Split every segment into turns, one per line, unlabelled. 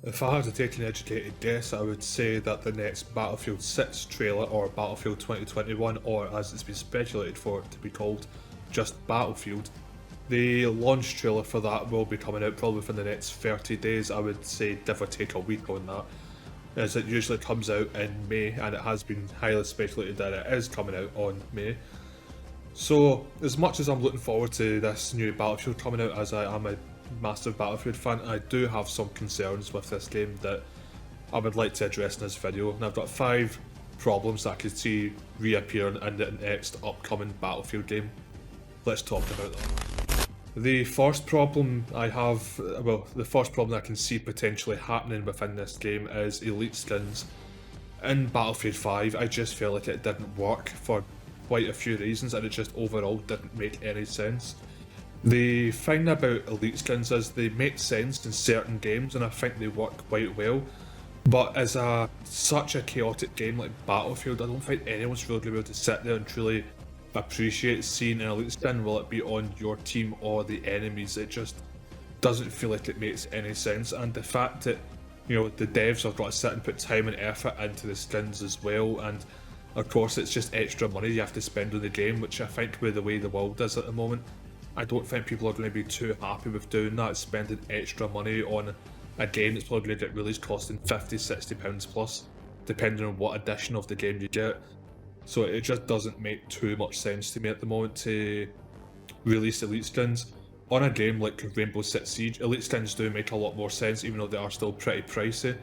If I had to take an educated guess, I would say that the next Battlefield 6 trailer, or Battlefield 2021, or as it's been speculated for it to be called, just Battlefield, the launch trailer for that will be coming out probably within the next 30 days. I would say give or take a week on that, as it usually comes out in May, and it has been highly speculated that it is coming out on May. So, as much as I'm looking forward to this new Battlefield coming out, as I am a massive Battlefield fan, I do have some concerns with this game that I would like to address in this video, and I've got 5 problems that I could see reappearing in the next upcoming Battlefield game. Let's talk about that. The first problem I have, the first problem I can see potentially happening within this game is elite skins. In Battlefield 5, I just feel like it didn't work for quite a few reasons, and it just overall didn't make any sense. The thing about elite skins is they make sense in certain games, and I think they work quite well, but as such a chaotic game like Battlefield, I don't think anyone's really going to be able to sit there and truly appreciate seeing an elite skin, will it be on your team or the enemies. It just doesn't feel like it makes any sense, and the fact that, you know, the devs have got to sit and put time and effort into the skins as well, and of course it's just extra money you have to spend on the game, which I think with the way the world is at the moment, I don't think people are going to be too happy with doing that, spending extra money on a game that's probably going to get released costing £50–60 plus, depending on what edition of the game you get. So it just doesn't make too much sense to me at the moment to release elite skins. On a game like Rainbow Six Siege, elite skins do make a lot more sense, even though they are still pretty pricey.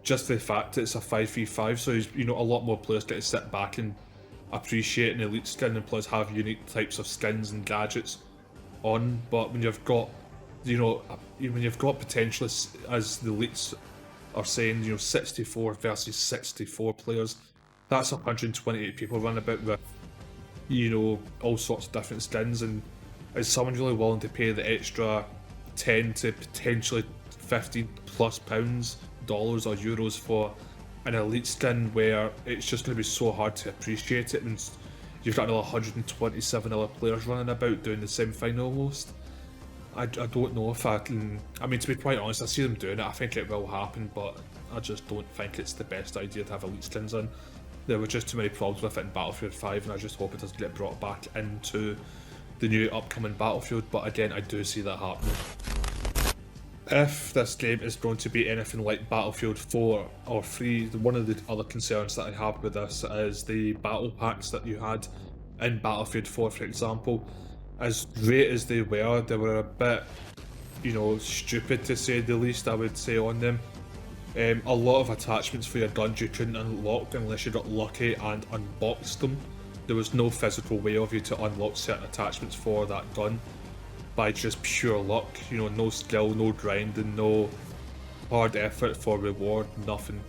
Just the fact that it's a 5v5, so you know, a lot more players get to sit back and appreciate an elite skin, and plus have unique types of skins and gadgets on. But when you've got, you know, when you've got potentially, as the elites are saying, you know, 64 versus 64 players, that's 128 people running about with, you know, all sorts of different skins, and is someone really willing to pay the extra 10 to potentially 15 plus pounds, dollars or euros for an elite skin where it's just going to be so hard to appreciate it when you've got another 127 other players running about doing the same thing almost? I don't know if I can. I mean, to be quite honest, I see them doing it, I think it will happen, but I just don't think it's the best idea to have elite skins in. There were just too many problems with it in Battlefield 5, and I just hope it doesn't get brought back into the new upcoming Battlefield, but again, I do see that happening. If this game is going to be anything like Battlefield 4 or 3, one of the other concerns that I have with this is the battle packs that you had in Battlefield 4, for example. As great as they were a bit, you know, stupid to say the least, I would say, on them. A lot of attachments for your guns you couldn't unlock unless you got lucky and unboxed them. There was no physical way of you to unlock certain attachments for that gun by just pure luck, you know, no skill, no grinding, no hard effort for reward, nothing.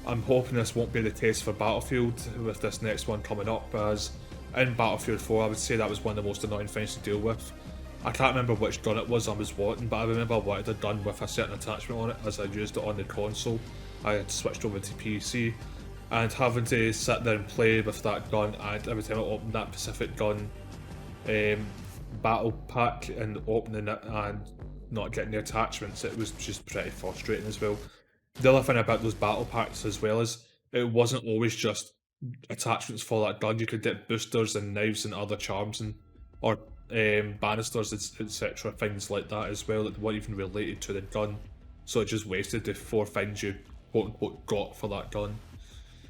I'm hoping this won't be the case for Battlefield with this next one coming up, as in Battlefield 4 I would say that was one of the most annoying things to deal with. I can't remember which gun it was I was wanting, but I remember I wanted a gun with a certain attachment on it as I used it on the console. I had switched over to PC, and having to sit there and play with that gun, and every time I opened that specific gun battle pack and opening it and not getting the attachments, it was just pretty frustrating as well. The other thing about those battle packs as well is it wasn't always just attachments for that gun. You could get boosters and knives and other charms, and or banisters, etc., things like that as well, that weren't even related to the gun, so it just wasted the 4 things you quote unquote got for that gun.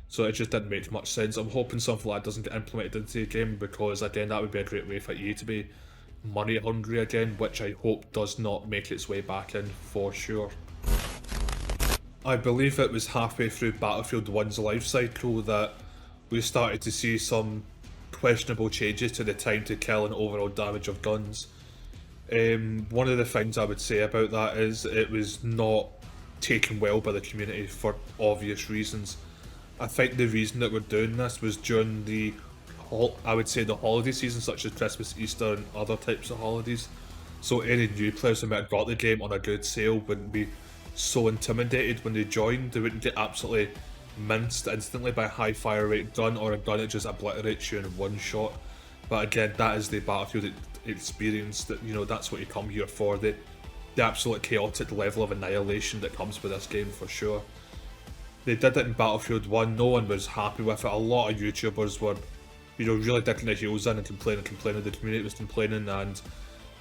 So it just didn't make much sense. I'm hoping something like that doesn't get implemented into the game, because again, that would be a great way for EA to be money hungry again, which I hope does not make its way back in for sure. I believe it was halfway through Battlefield 1's life cycle that we started to see some questionable changes to the time to kill and overall damage of guns. One of the things I would say about that is it was not taken well by the community for obvious reasons. I think the reason that we're doing this was during the, I would say, the holiday season, such as Christmas, Easter and other types of holidays. So any new players who might have got the game on a good sale wouldn't be so intimidated when they joined. They wouldn't get absolutely minced instantly by a high fire rate gun or a gun that just obliterates you in one shot. But again, that is the Battlefield experience, that, you know, that's what you come here for. The the absolute chaotic level of annihilation that comes with this game for sure. They did it in Battlefield 1, no one was happy with it. A lot of YouTubers were, really digging their heels in and complaining, the community was complaining, and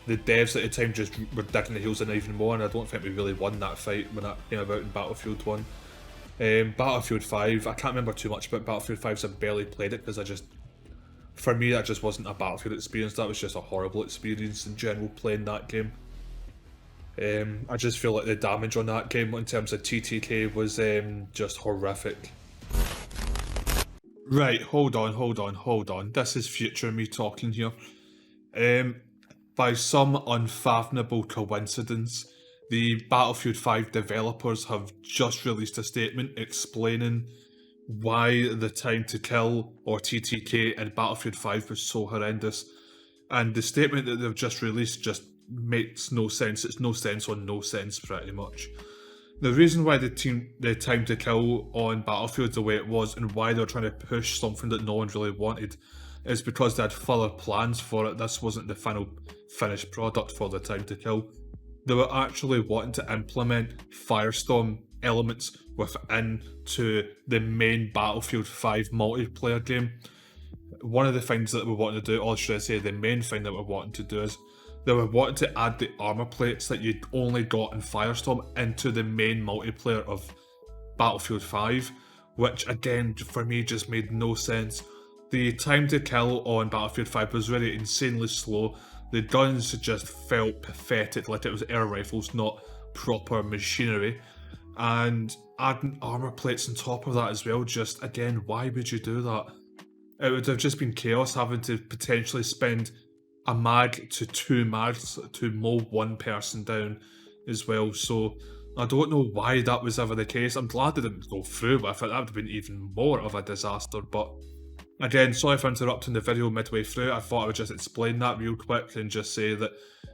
the devs at the time just were digging their heels in even more, and I don't think we really won that fight when that came about in Battlefield 1. Battlefield 5, I can't remember too much about Battlefield 5 because I barely played it, because for me that just wasn't a Battlefield experience, that was just a horrible experience in general playing that game. I just feel like the damage on that game in terms of TTK was just horrific. Right, hold on. This is future me talking here. By some unfathomable coincidence, the Battlefield 5 developers have just released a statement explaining why the time to kill, or TTK, in Battlefield 5 was so horrendous. And the statement that they've just released just makes no sense. It's no sense on no sense, pretty much. The reason why the time to kill on Battlefield the way it was, and why they're trying to push something that no one really wanted, is because they had further plans for it. This wasn't the final finished product for the time to kill. They were actually wanting to implement Firestorm elements within to the main Battlefield 5 multiplayer game. One of the things that we wanted to do, or should I say the main thing that we're wanting to do, is they were wanting to add the armor plates that you only got in Firestorm into the main multiplayer of Battlefield 5, which again for me just made no sense. The time to kill on Battlefield 5 was really insanely slow. The guns just felt pathetic, like it was air rifles, not proper machinery. And adding armor plates on top of that as well, just again, why would you do that? It would have just been chaos having to potentially spend a mag to 2 mags to mow one person down as well. So I don't know why that was ever the case. I'm glad they didn't go through with it. That would have been even more of a disaster. But again, sorry for interrupting the video midway through. I thought I would just explain that real quick and just say that,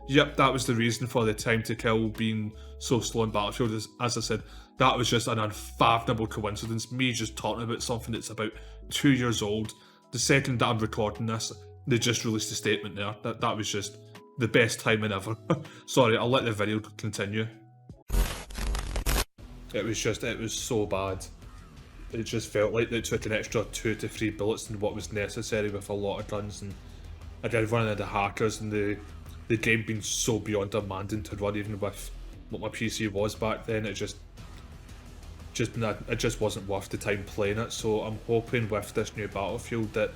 yep, that was the reason for the time to kill being so slow in Battlefield. As I said, that was just an unfathomable coincidence. Me just talking about something that's about 2 years old. The second that I'm recording this, they just released a statement there. That was just the best timing ever. Sorry, I'll let the video continue. It was so bad. It just felt like they took an extra 2 to 3 bullets than what was necessary with a lot of guns, and again running into hackers and the game being so beyond demanding to run even with what my PC was back then. It just wasn't worth the time playing it. So I'm hoping with this new Battlefield that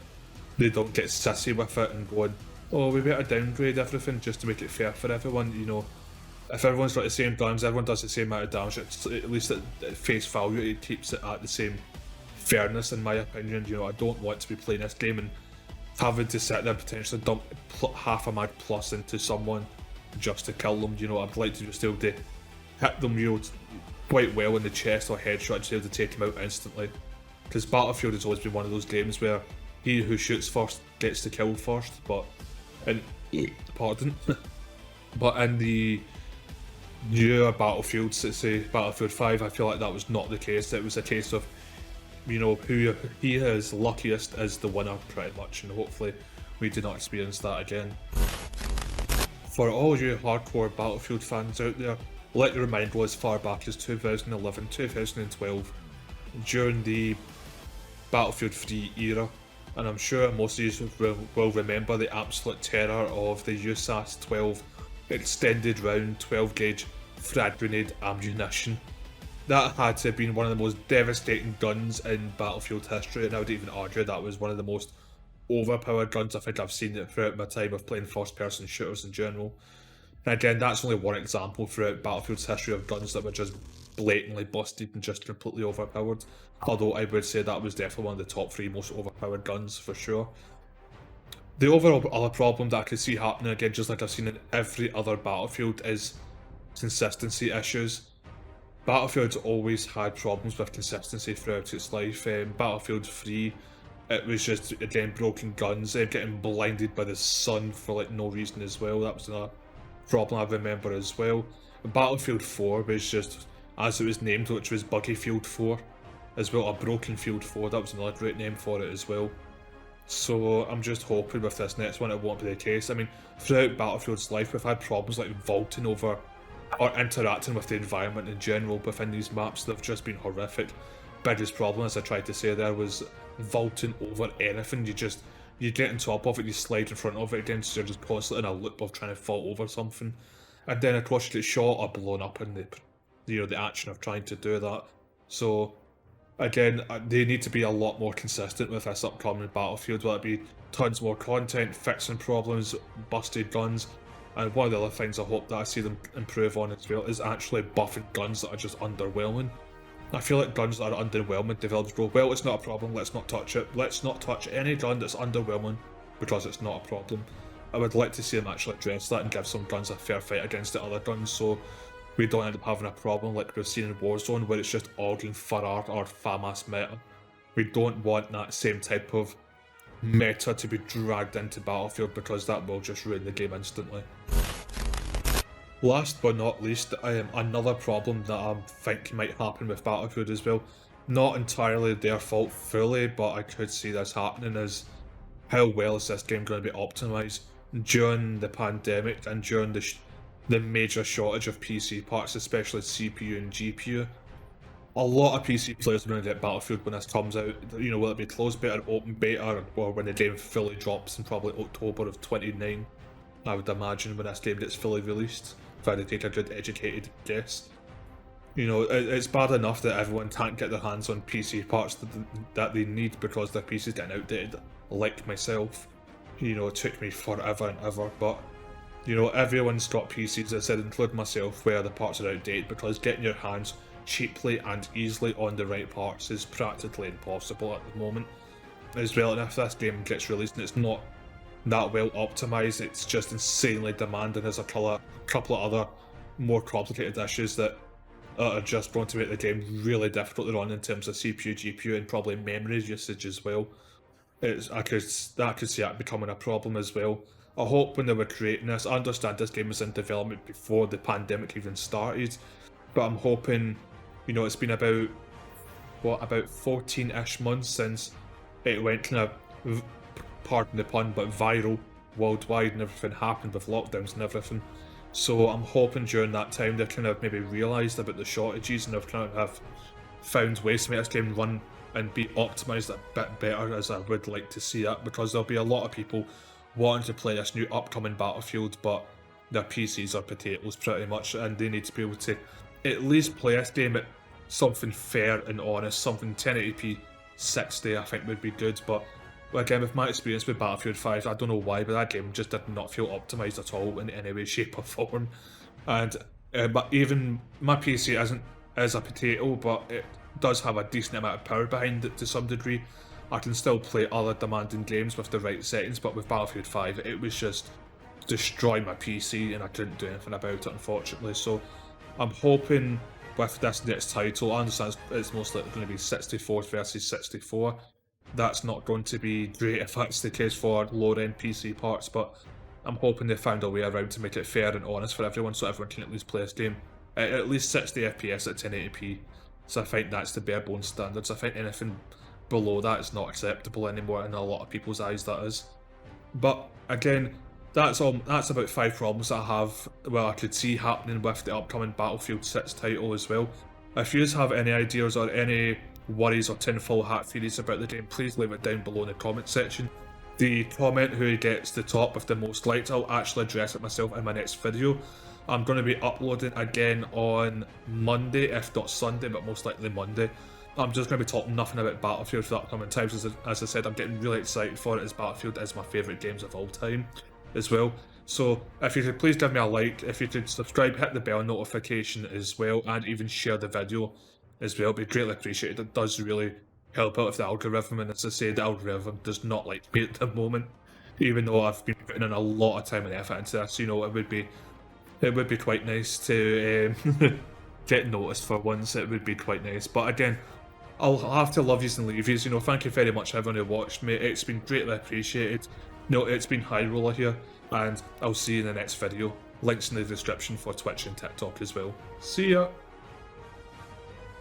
they don't get sissy with it and going, oh, we better downgrade everything just to make it fair for everyone. If everyone's got the same guns, everyone does the same amount of damage, at least at face value it keeps it at the same fairness in my opinion. I don't want to be playing this game and having to sit there and potentially dump half a mag plus into someone just to kill them. I'd like to just be able to hit them quite well in the chest or headshot, just be able to take them out instantly. Because Battlefield has always been one of those games where he who shoots first gets to kill first, but in the newer Battlefields, let's say Battlefield 5, I feel like that was not the case. It was a case of, who he is luckiest is the winner, pretty much, and hopefully we do not experience that again. For all you hardcore Battlefield fans out there, let you remind as far back as 2011, 2012, during the Battlefield 3 era, and I'm sure most of you will remember the absolute terror of the USAS 12 extended round 12 gauge frag grenade ammunition. That had to have been one of the most devastating guns in Battlefield history, and I would even argue that was one of the most overpowered guns I think I've seen throughout my time of playing first person shooters in general. And again, that's only one example throughout Battlefield's history of guns that were just blatantly busted and just completely overpowered. Although I would say that was definitely one of the top 3 most overpowered guns for sure. The overall other problem that I could see happening, again just like I've seen in every other Battlefield, is consistency issues. Battlefield's always had problems with consistency throughout its life. Battlefield 3, it was just, again, broken guns, getting blinded by the sun for no reason as well. That was another problem I remember as well. Battlefield 4 was just, as it was named, which was Buggy Field 4 as well, a Broken Field 4, that was another great name for it as well. So I'm just hoping with this next one it won't be the case. I mean, throughout Battlefield's life we've had problems like vaulting over or interacting with the environment in general within these maps. They've just been horrific. Biggest problem, as I tried to say there, was vaulting over anything. You get on top of it, you slide in front of it again, so you're just constantly in a loop of trying to vault over something. And then of course you get shot or blown up in the action of trying to do that. So again, they need to be a lot more consistent with this upcoming Battlefield, whether it be tons more content, fixing problems, busted guns, and one of the other things I hope that I see them improve on as well is actually buffing guns that are just underwhelming. I feel like guns that are underwhelming, developers go, well, it's not a problem, let's not touch it. Let's not touch any gun that's underwhelming because it's not a problem. I would like to see them actually address that and give some guns a fair fight against the other guns, so we don't end up having a problem like we've seen in Warzone where it's just all in FARAR or FAMAS meta. We don't want that same type of meta to be dragged into Battlefield because that will just ruin the game instantly. Last but not least, another problem that I think might happen with Battlefield as well, not entirely their fault fully, but I could see this happening, is how well is this game going to be optimised during the pandemic and during the major shortage of PC parts, especially CPU and GPU. A lot of PC players are going to get Battlefield when this comes out, you know, whether it be closed beta or open beta, or when the game fully drops in probably October of 29, I would imagine, when this game gets fully released, if I had to take a good educated guess. You know, it's bad enough that everyone can't get their hands on PC parts that they need because their PC's getting outdated, like myself. You know, it took me forever and ever, but you know, everyone's got PCs, as I said, including myself, where the parts are outdated, because getting your hands cheaply and easily on the right parts is practically impossible at the moment. As well, and if this game gets released and it's not that well optimised, it's just insanely demanding. There's a couple of other more complicated issues that are just going to make the game really difficult to run in terms of CPU, GPU, and probably memory usage as well. I could see that becoming a problem as well. I hope when they were creating this, I understand this game was in development before the pandemic even started, but I'm hoping, you know, it's been about 14-ish months since it went kind of, pardon the pun, but viral worldwide and everything happened with lockdowns and everything. So I'm hoping during that time they've kind of maybe realised about the shortages and they've kind of have found ways to make this game run and be optimised a bit better, as I would like to see it, because there'll be a lot of people wanting to play this new upcoming Battlefield, but their PCs are potatoes pretty much, and they need to be able to at least play this game at something fair and honest, something 1080p 60 I think would be good. But again, with my experience with Battlefield 5, I don't know why, but that game just did not feel optimised at all in any way, shape or form. And but even my PC is a potato, but it does have a decent amount of power behind it to some degree. I can still play other demanding games with the right settings, but with Battlefield 5 it was just destroying my PC and I couldn't do anything about it, unfortunately. So I'm hoping with this next title, I understand it's most likely going to be 64 versus 64. That's not going to be great if that's the case for lower end PC parts, but I'm hoping they found a way around to make it fair and honest for everyone, so everyone can at least play this game at least 60 FPS at 1080p. So I think that's the bare bones standards. I think anything below that is not acceptable anymore in a lot of people's eyes, that is. But again, that's about 5 problems that I have, well, I could see happening with the upcoming Battlefield 6 title as well. If you have any ideas or any worries or tinfoil hat theories about the game, please leave it down below in the comment section. The comment who gets the top with the most likes, I'll actually address it myself in my next video. I'm going to be uploading again on Monday, if not Sunday, but most likely Monday. I'm just going to be talking nothing about Battlefield for the upcoming times. As I said, I'm getting really excited for it, as Battlefield is my favourite games of all time as well. So if you could please give me a like, if you could subscribe, hit the bell notification as well, and even share the video as well, it'd be greatly appreciated. It does really help out with the algorithm, and as I say, the algorithm does not like me at the moment, even though I've been putting in a lot of time and effort into this. You know, it would be quite nice to get noticed for once. It would be quite nice. But again, I'll have to love yous and leave yous. You know, thank you very much everyone who watched me. It's been greatly appreciated. No, it's been High Roller here, and I'll see you in the next video. Links in the description for Twitch and TikTok as well. See ya!